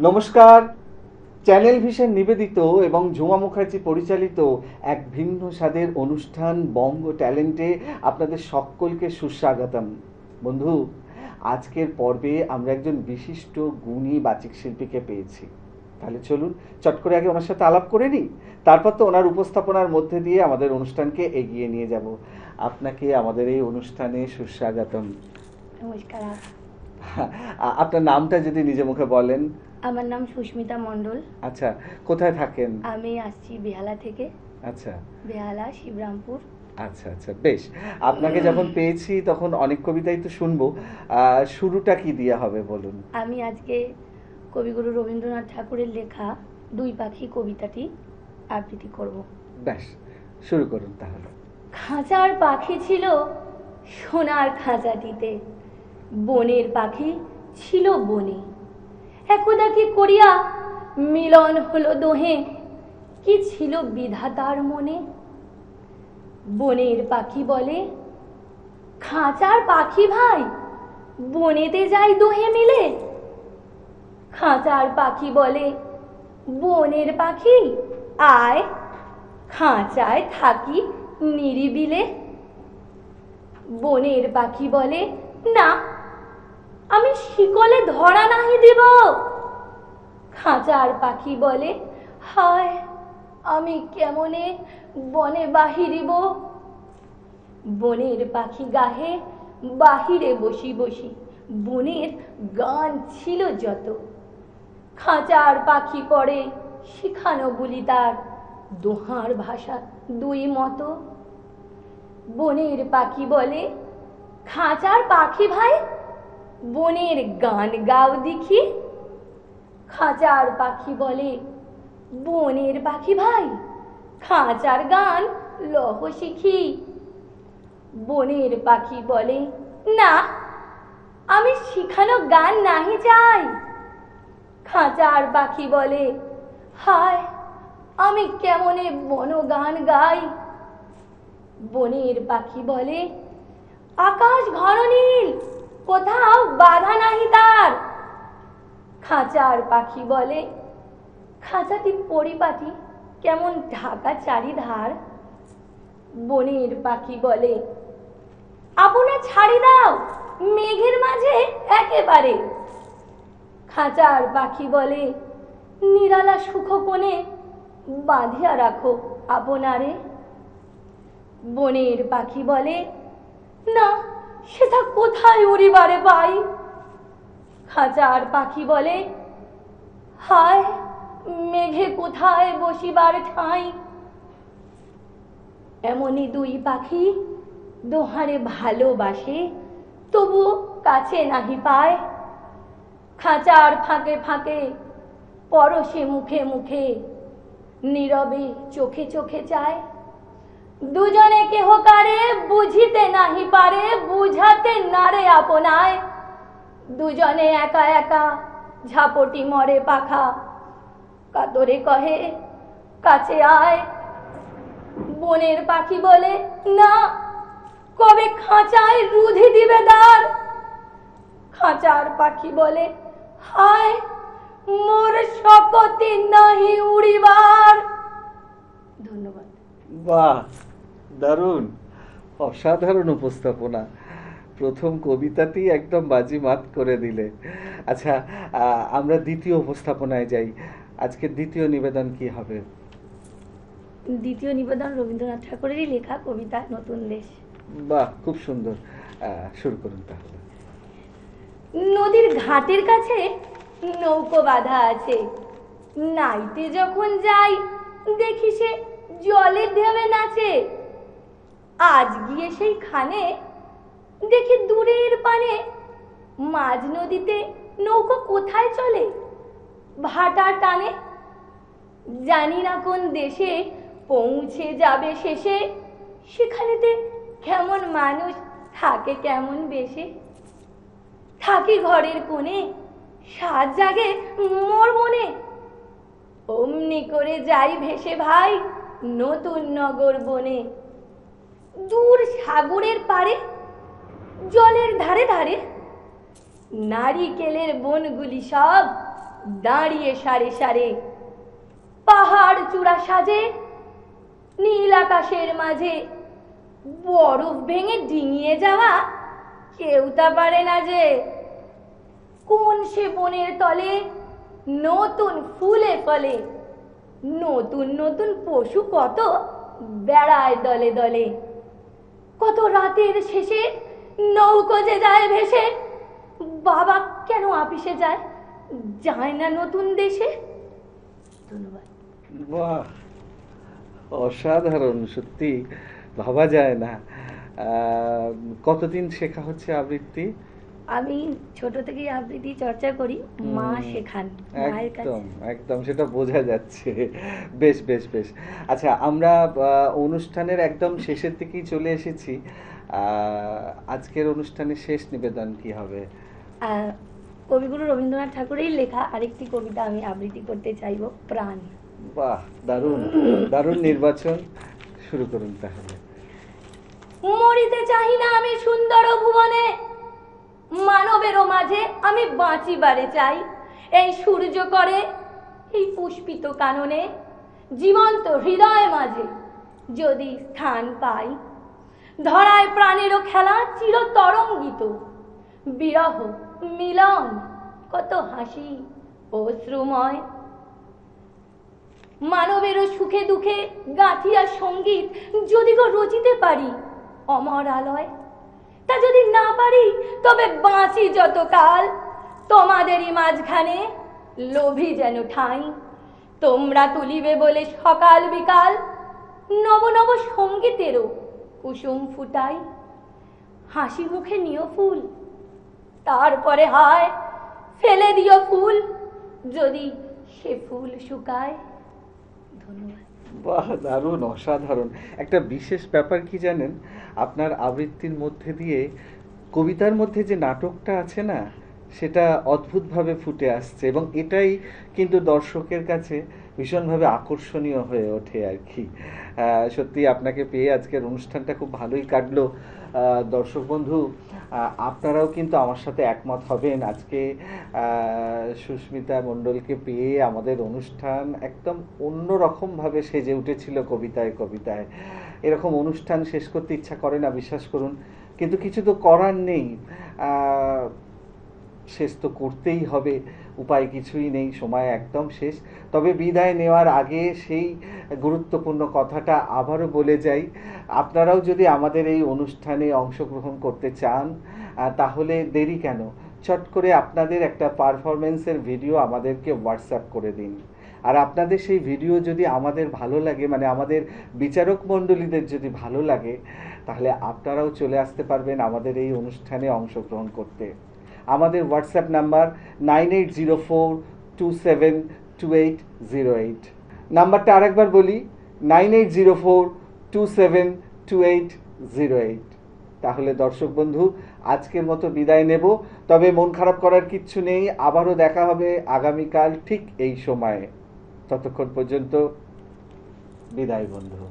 নমস্কার। Channel vision নিবেদিত এবং ঝুমা মুখার্জি পরিচালিত এক ভিন্ন স্বাদের অনুষ্ঠান বঙ্গ ট্যালেন্টে আপনাদের সকলকে সুস্বাগতম। বন্ধু, আজকের পর্বে আমরা একজন বিশিষ্ট গুণী বাচিক শিল্পীকে পেয়েছি। তাহলে চলুন চট করে আগে ওনার সাথে আলাপ করে নিই, তারপর তো ওনার উপস্থাপনার মধ্যে দিয়ে আমাদের অনুষ্ঠানকে এগিয়ে নিয়ে যাব। আপনাকে আমাদের এই অনুষ্ঠানে সুস্বাগতম। নমস্কার। আপনার নামটা যদি নিজে মুখে বলেন। আমার নাম সুস্মিতা মণ্ডল। আচ্ছা, কোথায় থাকেন? আমি আসছি বেহালা থেকে। আচ্ছা, বেহালা শিবরামপুর। আচ্ছা আচ্ছা, বেশ। আপনাকে যখন পেয়েছি তখন অনেক কবিতাই তো শুনবো। শুরুটা কি দিয়ে হবে বলুন। আমি আজকে কবিগুরু রবীন্দ্রনাথ ঠাকুরের লেখা দুই পাখি কবিতাটি আবৃত্তি করব। বেশ, শুরু করুন তাহলে। খাঁচার পাখি ছিল সোনার খাঁচাটিতে, বনের পাখি ছিল বনে। একদা কি করিয়া মিলন হলো দোহে, কি ছিল বিধাতার মনে। বনের পাখি বলে, খাঁচার পাখি ভাই বনেতে যাই দোহে মিলে। খাঁচার পাখি বলে, বনের পাখি আয় খাঁচায় থাকি নিরিবিলে। বনের পাখি বলে, না আমি শিকলে ধরা নাহি দিব। খাঁচার পাখি বলে, হায় আমি কেমনে বনে বাহিরিব। বনের পাখি গাহে বাহিরে বসি বসি, বনের গান ছিল যত। খাঁচার পাখি পড়ে শিখানো বলি তার, দোহার ভাষা দুই মতো। বনের পাখি বলে, খাঁচার পাখি ভাই বনের গান গাও দেখি। খাঁচার পাখি বলে, বনের পাখি ভাই খাঁচার গান লহ শিখি। বনের পাখি বলে, না আমি শিখানো গান নাহি চাই। খাঁচার পাখি বলে, হায় আমি কেমনে বন গান গাই। বনের পাখি বলে, আকাশ ঘন নীল কোথাও বাধা নাহি তার। খাঁচার পাখি বলে, খাঁচাটি পরিপাটি কেমন ঢাকা চারিধার। বনের পাখি বলে, আপনা ছাড়ি দাও মেঘের মাঝে একেবারে। খাঁচার পাখি বলে, নিরালা সুখ কোণে বাঁধিয়া রাখো আপনারে। বনের পাখি বলে, না সেটা কোথায় উড়িবারে পাই। খাঁচার পাখি বলে, হায় মেঘে কোথায় বসিবার ঠাঁই। এমনই দুই পাখি দোহারে ভালোবাসে, তবু কাছে নাহি পায়। খাঁচার ফাঁকে ফাঁকে পরশে মুখে মুখে, নীরবে চোখে চোখে চায়। দুজনে কেহ কারে বুঝিতে নাহি পারে, বুঝাতে নারে আপনায়। দুজনে একা একা ঝাপটি মরে পাখা, কাতরে কহে কাছে আয়। বনের পাখি বলে, না কবে খাঁচায় রুধি দিবে দ্বার। খাঁচার পাখি বলে, হায় মোর শকতি নাহি উড়িবার। ধন্যবাদ। বাহ, দারুণ, অসাধারণ উপস্থাপনা। প্রথম কবিতাটি একদম বাজিমাত করে দিলে। আচ্ছা, আমরা দ্বিতীয় উপস্থাপনায় যাই। আজকের দ্বিতীয় নিবেদন কি হবে? দ্বিতীয় নিবেদন রবীন্দ্রনাথ ঠাকুরেরই লেখা কবিতা নতুন দেশ। বাহ, খুব সুন্দর। শুরু করুন তাহলে। নদীর ঘাটের কাছে নৌকো বাঁধা আছে, নাইতে যখন যাই দেখি সে জলে ঢেউয়ে নাচে। আজ গিয়ে সেই খানে দেখি দূরের পানে, মাঝ নদীতে নৌকো কোথায় চলে ভাটার টানে। জানি না কোন দেশে পৌঁছে যাবে শেষে, সেখানেতে কেমন মানুষ থাকে কেমন বেশে। থাকি ঘরের কোণে সাত জাগে মোর মনে, অমনি করে যাই ভেসে ভাই নতুন নগর বনে। দূর সাগরের পারে জলের ধারে ধারে নারিকেলের বনগুলি সব দাঁড়িয়ে সারে সারে, পাহাড় চূড়া সাজে নীল আকাশের মাঝে, বরফ ভেঙে ডিঙিয়ে যাওয়া কেউ তা পারে না যে। কোন সে বনের তলে নতুন ফুলে ফলে, নতুন নতুন পশু কত বেড়ায় দলে দলে। কত রাতের শেষে নৌকো যে যায় ভেসে, বাবা কেন আপিসে যায়, যায় না নতুন দেশে। ধন্যবাদ। বাহ, অসাধারণ, সত্যি ভাবা যায় না। কতদিন শেখা হচ্ছে আবৃত্তি? আমি ছোট থেকেই আবৃত্তি চর্চা করি, মা শেখান, মায়ের কাছে। একদম একদম, সেটা বোঝা যাচ্ছে। বেশ বেশ বেশ। আচ্ছা, আমরা অনুষ্ঠানের একদম শেষের দিকেই চলে এসেছি। আজকের অনুষ্ঠানের শেষ নিবেদন কি হবে? কবিগুরু রবীন্দ্রনাথ ঠাকুরের লেখা আরেকটি কবিতা আমি আবৃত্তি করতে চাইব, প্রাণ। বাহ, দারুণ দারুণ নির্বাচন, শুরু করুন তাহলে। মরিতে চাহি না আমি সুন্দর ভুবনে, মানবেরও মাঝে আমি বাঁচিবারে চাই। এই সূর্য করে এই পুষ্পিত কাননে, জীবন্ত হৃদয় মাঝে যদি স্থান পাই। ধরায় প্রাণেরও খেলা চির তরঙ্গিত, বিরহ মিলন কত হাসি অশ্রুময়। মানবেরও সুখে দুঃখে গাঁথিয়া সঙ্গীত যদি গো রচিতে পারি অমর আলয়। তা যদি না পারি তবে বাঁচি যতকাল তোমাদেরই মাঝখানে লোভী যেন ঠাঁই। তোমরা তুলিবে বলে সকাল বিকাল নব নব সঙ্গীতেরও কুসুম ফুটাই। হাসি মুখে নিও ফুল, তারপরে হায় ফেলে দিও ফুল যদি সে ফুল শুকায়। ধন্যবাদ। বাহ, দারুণ, অসাধারণ। একটা বিশেষ ব্যাপার কি জানেন, আপনার আবৃত্তির মধ্যে দিয়ে কবিতার মধ্যে যে নাটকটা আছে না, সেটা অদ্ভুতভাবে ফুটে আসছে, এবং এটাই কিন্তু দর্শকের কাছে ভীষণভাবে আকর্ষণীয় হয়ে ওঠে আর কি। সত্যি আপনাকে পেয়ে আজকের অনুষ্ঠানটা খুব ভালোই কাটলো। দর্শক বন্ধু, আপনারাও কিন্তু আমার সাথে একমত হবেন। আজকে সুস্মিতা মণ্ডলকে পেয়ে আমাদের অনুষ্ঠান একদম অন্যরকমভাবে সেজে উঠেছিল কবিতায় কবিতায়। এরকম অনুষ্ঠান শেষ করতে ইচ্ছা করে না, বিশ্বাস করুন, কিন্তু কিছু তো করার নেই, শেষ তো করতেই হবে, উপায় কিছুই নেই, সময় একদম শেষ। তবে বিদায় নেওয়ার আগে সেই গুরুত্বপূর্ণ কথাটা আবারও বলে যাই, আপনারাও যদি আমাদের এই অনুষ্ঠানে অংশগ্রহণ করতে চান, তাহলে দেরি কেন, চট করে আপনাদের একটা পারফরমেন্সের ভিডিও আমাদেরকে হোয়াটসঅ্যাপ করে দিন। আর আপনাদের সেই ভিডিও যদি আমাদের ভালো লাগে, মানে আমাদের বিচারক মণ্ডলীদের যদি ভালো লাগে, তাহলে আপনারাও চলে আসতে পারবেন আমাদের এই অনুষ্ঠানে অংশগ্রহণ করতে। আমাদের হোয়াটসঅ্যাপ নাম্বার 9804272808। নাম্বারটা আরেকবার বলি, 9804272808। তাহলে দর্শক বন্ধু, আজকের মতো বিদায় নেব। তবে মন খারাপ করার কিচ্ছু নেই, আবারও দেখা হবে আগামীকাল ঠিক এই সময়ে। ততক্ষণ পর্যন্ত বিদায় বন্ধু।